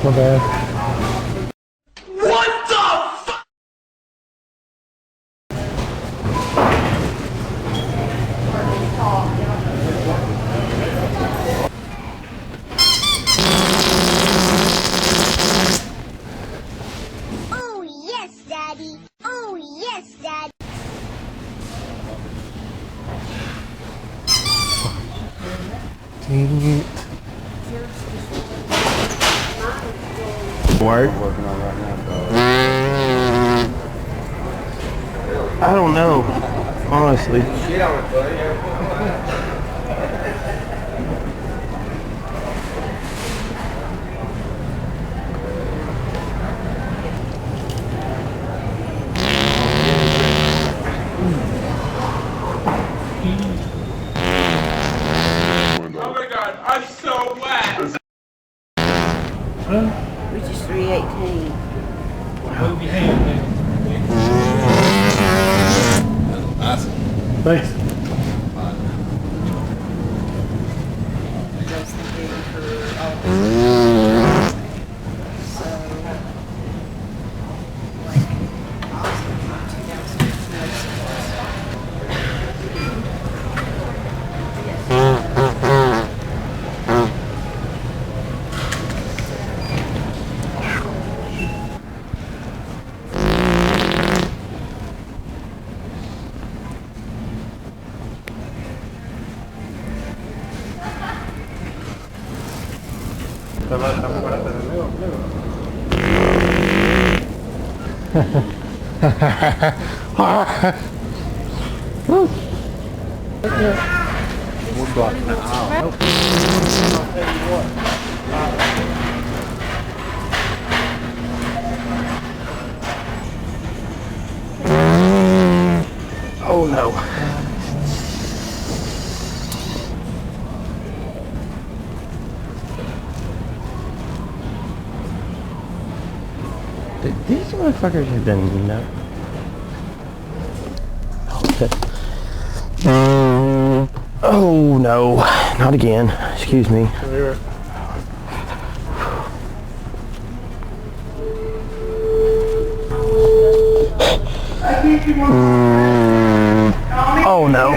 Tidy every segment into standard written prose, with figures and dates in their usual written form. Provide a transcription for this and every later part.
My bad. What the fuck? Oh yes, Daddy. Oh yes, Daddy. Dang it. Work? Working on right now. I don't know, honestly. Shit on it, buddy. Oh my god, I'm so wet! Which is 318. Move your hand, man. Thanks. That's the big for all the so like We're blocking the aisle. Oh no. These motherfuckers have done no. Oh no, not again. Excuse me. Oh no.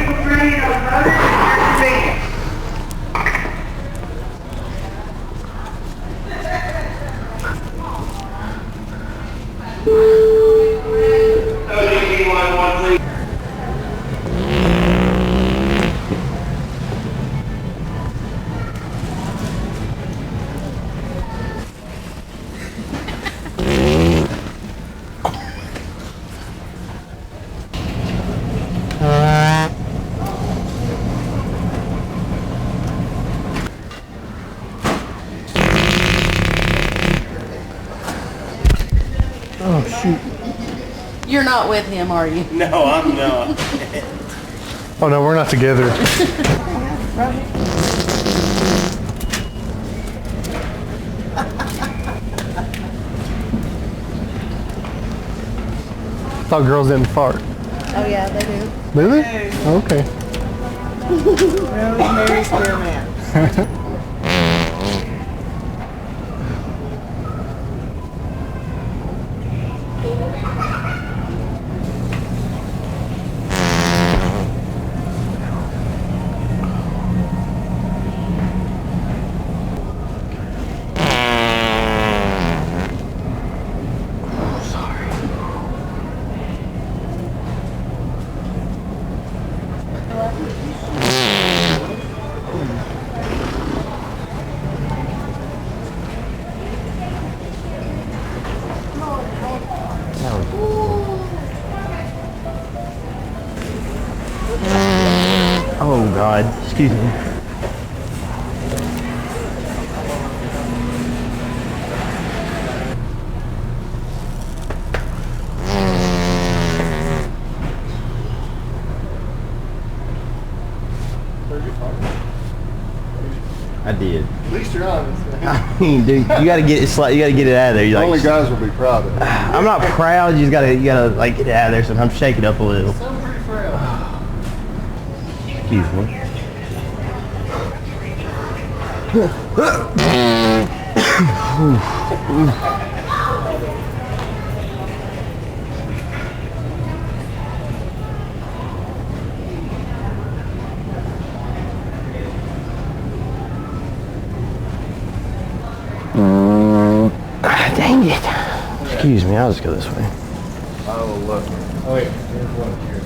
Oh shoot. you're not with him, are you? No, I'm not. Oh no, we're not together. Thought girls didn't fart. Oh yeah, they do. Do they? Okay. Rosemary's Spearmint. Oh God, excuse me. I did. At least you're honest, man. I mean, dude, you gotta get it. You gotta get it out of there. You Only like, guys will be proud of it. I'm not proud. You gotta like get it out of there. Sometimes shake it up a little. I'm pretty proud. Excuse me. Dang it. Excuse me, I'll just go this way. Oh, look. Oh, wait. Here's one here.